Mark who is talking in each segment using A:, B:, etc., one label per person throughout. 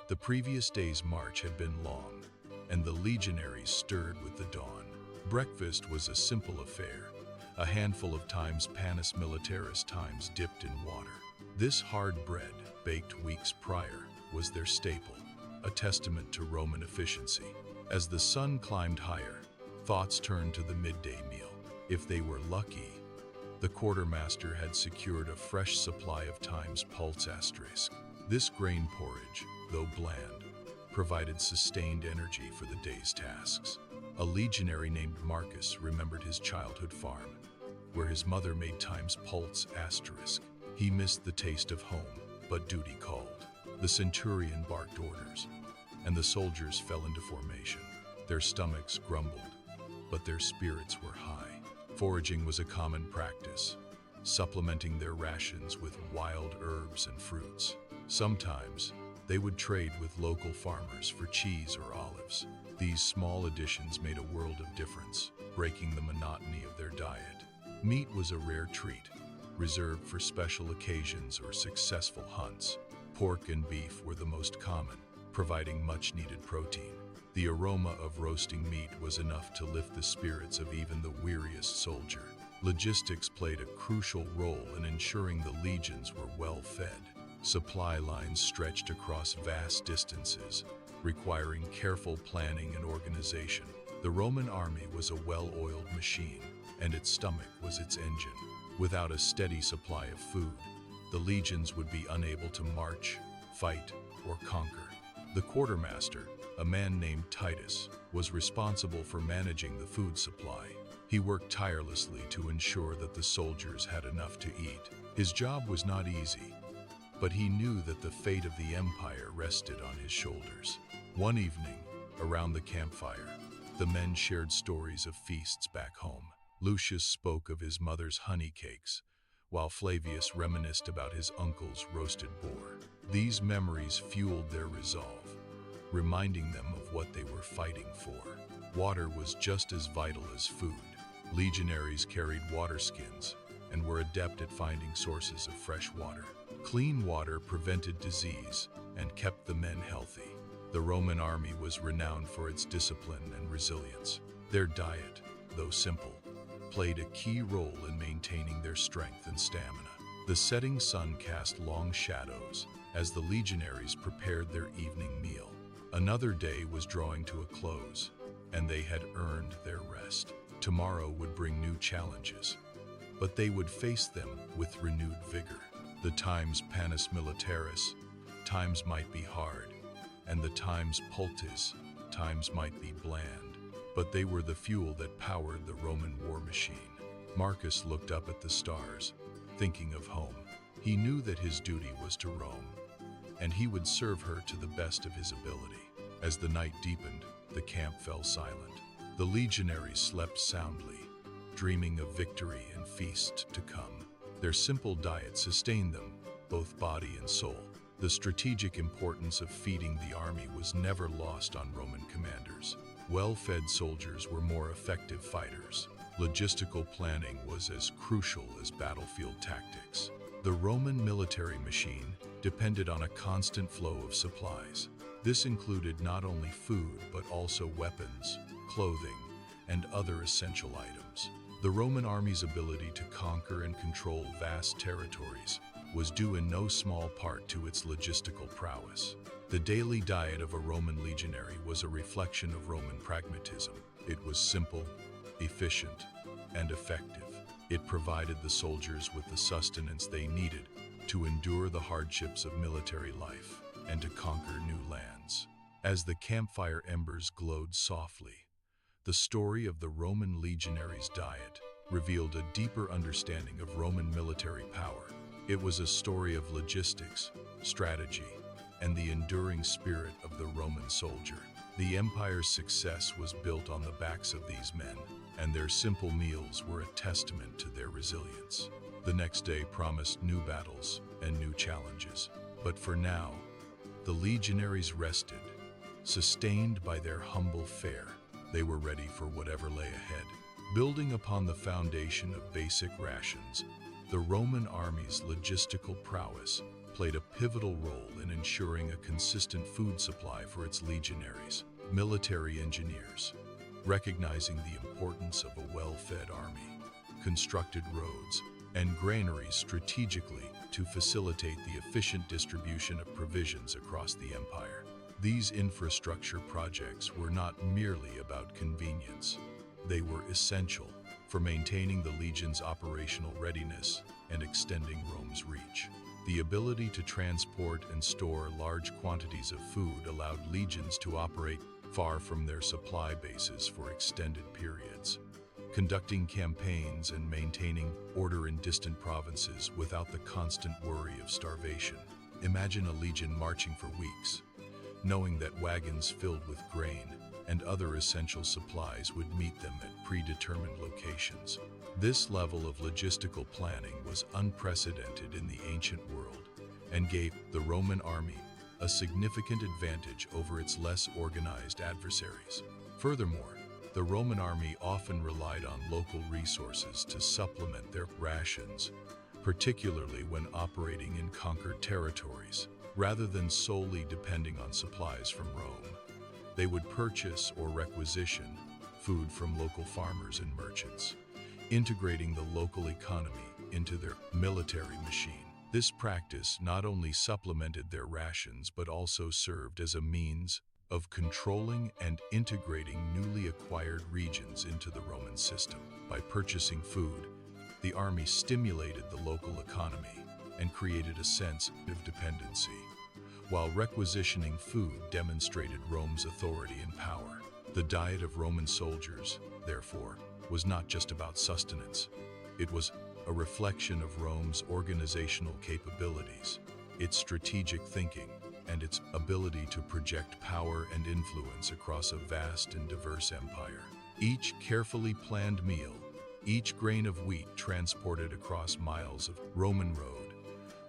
A: The previous day's march had been long, and the legionaries stirred with the dawn. Breakfast was a simple affair, a handful of times panis militaris times dipped in water. This hard bread, baked weeks prior, was their staple, a testament to Roman efficiency. As the sun climbed higher, thoughts turned to the midday meal. If they were lucky, the quartermaster had secured a fresh supply of times pulse asterisk. This grain porridge, though bland, provided sustained energy for the day's tasks. A legionary named Marcus remembered his childhood farm, where his mother made times pulse asterisk. He missed the taste of home, but duty called. The centurion barked orders, and the soldiers fell into formation. Their stomachs grumbled, but their spirits were high. Foraging was a common practice, supplementing their rations with wild herbs and fruits. Sometimes, they would trade with local farmers for cheese or olives. These small additions made a world of difference, breaking the monotony of their diet. Meat was a rare treat, reserved for special occasions or successful hunts. Pork and beef were the most common, providing much-needed protein. The aroma of roasting meat was enough to lift the spirits of even the weariest soldier. Logistics played a crucial role in ensuring the legions were well-fed. Supply lines stretched across vast distances, requiring careful planning and organization. The Roman army was a well-oiled machine, and its stomach was its engine. Without a steady supply of food, the legions would be unable to march, fight, or conquer. The quartermaster, a man named Titus, was responsible for managing the food supply. He worked tirelessly to ensure that the soldiers had enough to eat. His job was not easy, but he knew that the fate of the empire rested on his shoulders. One evening, around the campfire, the men shared stories of feasts back home. Lucius spoke of his mother's honey cakes, while Flavius reminisced about his uncle's roasted boar. These memories fueled their resolve, reminding them of what they were fighting for. Water was just as vital as food. Legionaries carried water skins and were adept at finding sources of fresh water. Clean water prevented disease and kept the men healthy. The Roman army was renowned for its discipline and resilience. Their diet, though simple, played a key role in maintaining their strength and stamina. The setting sun cast long shadows as the legionaries prepared their evening meal. Another day was drawing to a close, and they had earned their rest. Tomorrow would bring new challenges, but they would face them with renewed vigor. The times panis militaris, times might be hard, and the times pultis, times might be bland, but they were the fuel that powered the Roman war machine. Marcus looked up at the stars, thinking of home. He knew that his duty was to Rome, and he would serve her to the best of his ability. As the night deepened, the camp fell silent. The legionaries slept soundly, dreaming of victory and feast to come. Their simple diet sustained them, both body and soul. The strategic importance of feeding the army was never lost on Roman commanders. Well-fed soldiers were more effective fighters. Logistical planning was as crucial as battlefield tactics. The Roman military machine depended on a constant flow of supplies. This included not only food but also weapons, clothing, and other essential items. The Roman army's ability to conquer and control vast territories was due in no small part to its logistical prowess. The daily diet of a Roman legionary was a reflection of Roman pragmatism. It was simple, efficient, and effective. It provided the soldiers with the sustenance they needed to endure the hardships of military life and to conquer new lands. As the campfire embers glowed softly, the story of the Roman legionaries' diet revealed a deeper understanding of Roman military power. It was a story of logistics, strategy, and the enduring spirit of the Roman soldier. The empire's success was built on the backs of these men, and their simple meals were a testament to their resilience. The next day promised new battles and new challenges. But for now, the legionaries rested, sustained by their humble fare. They were ready for whatever lay ahead. Building upon the foundation of basic rations, the Roman army's logistical prowess played a pivotal role in ensuring a consistent food supply for its legionaries. Military engineers, recognizing the importance of a well-fed army, constructed roads and granaries strategically to facilitate the efficient distribution of provisions across the empire. These infrastructure projects were not merely about convenience. They were essential for maintaining the legion's operational readiness and extending Rome's reach. The ability to transport and store large quantities of food allowed legions to operate far from their supply bases for extended periods, conducting campaigns and maintaining order in distant provinces without the constant worry of starvation. Imagine a legion marching for weeks, knowing that wagons filled with grain and other essential supplies would meet them at predetermined locations. This level of logistical planning was unprecedented in the ancient world and gave the Roman army a significant advantage over its less organized adversaries. Furthermore, the Roman army often relied on local resources to supplement their rations, particularly when operating in conquered territories. Rather than solely depending on supplies from Rome, they would purchase or requisition food from local farmers and merchants, integrating the local economy into their military machine. This practice not only supplemented their rations but also served as a means of controlling and integrating newly acquired regions into the Roman system. By purchasing food, the army stimulated the local economy and created a sense of dependency, while requisitioning food demonstrated Rome's authority and power. The diet of Roman soldiers, therefore, was not just about sustenance. It was a reflection of Rome's organizational capabilities, its strategic thinking, and its ability to project power and influence across a vast and diverse empire. Each carefully planned meal, each grain of wheat transported across miles of Roman road,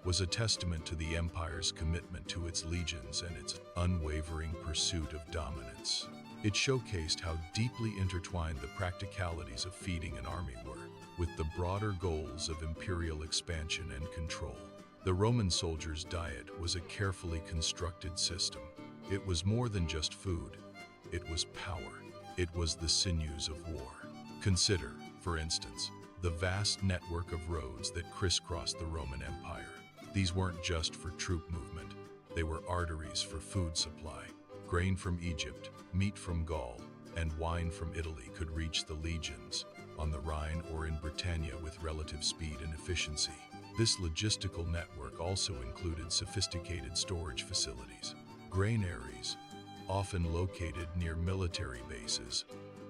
A: was a testament to the empire's commitment to its legions and its unwavering pursuit of dominance. It showcased how deeply intertwined the practicalities of feeding an army were with the broader goals of imperial expansion and control. The Roman soldier's diet was a carefully constructed system. It was more than just food. It was power. It was the sinews of war. Consider, for instance, the vast network of roads that crisscrossed the Roman Empire. These weren't just for troop movement. They were arteries for food supply. Grain from Egypt, meat from Gaul, and wine from Italy could reach the legions on the Rhine or in Britannia with relative speed and efficiency. This logistical network also included sophisticated storage facilities. Granaries, often located near military bases,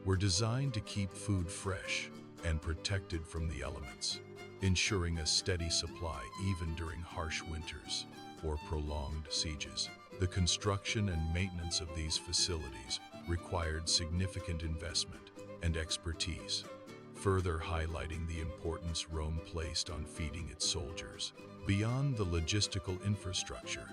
A: were designed to keep food fresh and protected from the elements, ensuring a steady supply even during harsh winters or prolonged sieges. The construction and maintenance of these facilities required significant investment and expertise, further highlighting the importance Rome placed on feeding its soldiers. Beyond the logistical infrastructure,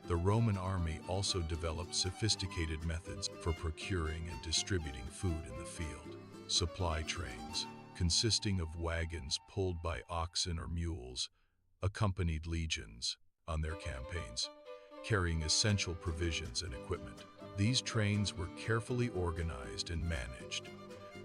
A: the Roman army also developed sophisticated methods for procuring and distributing food in the field. Supply trains, consisting of wagons pulled by oxen or mules, accompanied legions on their campaigns, carrying essential provisions and equipment. These trains were carefully organized and managed,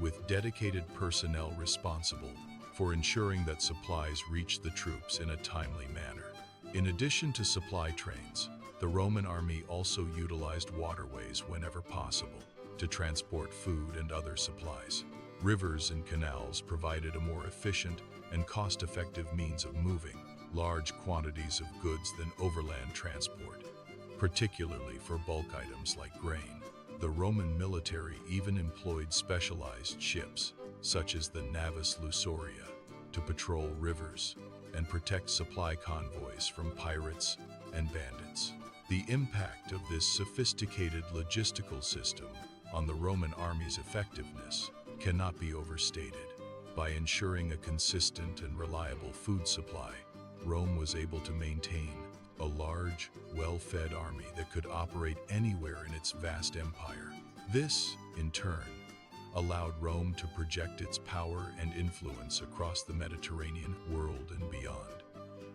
A: with dedicated personnel responsible for ensuring that supplies reached the troops in a timely manner. In addition to supply trains, the Roman army also utilized waterways whenever possible to transport food and other supplies. Rivers and canals provided a more efficient and cost-effective means of moving large quantities of goods than overland transport, particularly for bulk items like grain. The Roman military even employed specialized ships, such as the Navis Lusoria, to patrol rivers and protect supply convoys from pirates and bandits. The impact of this sophisticated logistical system on the Roman army's effectiveness cannot be overstated. By ensuring a consistent and reliable food supply, Rome was able to maintain a large, well-fed army that could operate anywhere in its vast empire. This, in turn, allowed Rome to project its power and influence across the Mediterranean world and beyond,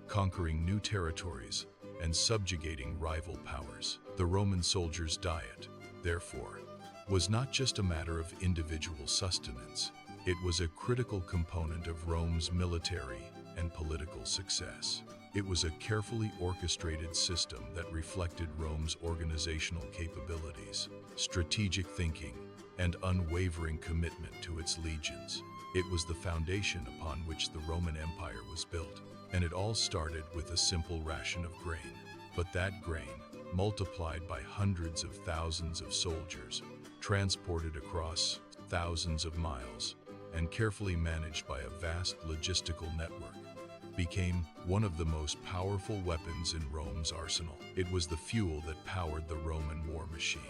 A: conquering new territories and subjugating rival powers. The Roman soldier's diet, therefore, was not just a matter of individual sustenance. It was a critical component of Rome's military and political success. It was a carefully orchestrated system that reflected Rome's organizational capabilities, strategic thinking, and unwavering commitment to its legions. It was the foundation upon which the Roman Empire was built, and it all started with a simple ration of grain. But that grain, multiplied by hundreds of thousands of soldiers, transported across thousands of miles, and carefully managed by a vast logistical network, became one of the most powerful weapons in Rome's arsenal. It was the fuel that powered the Roman war machine.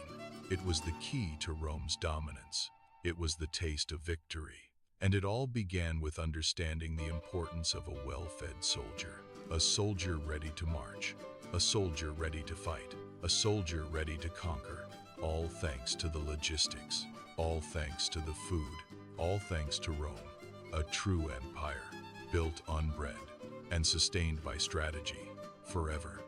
A: It was the key to Rome's dominance. It was the taste of victory. And it all began with understanding the importance of a well-fed soldier. A soldier ready to march. A soldier ready to fight. A soldier ready to conquer. All thanks to the logistics. All thanks to the food. All thanks to Rome, a true empire, built on bread and sustained by strategy forever.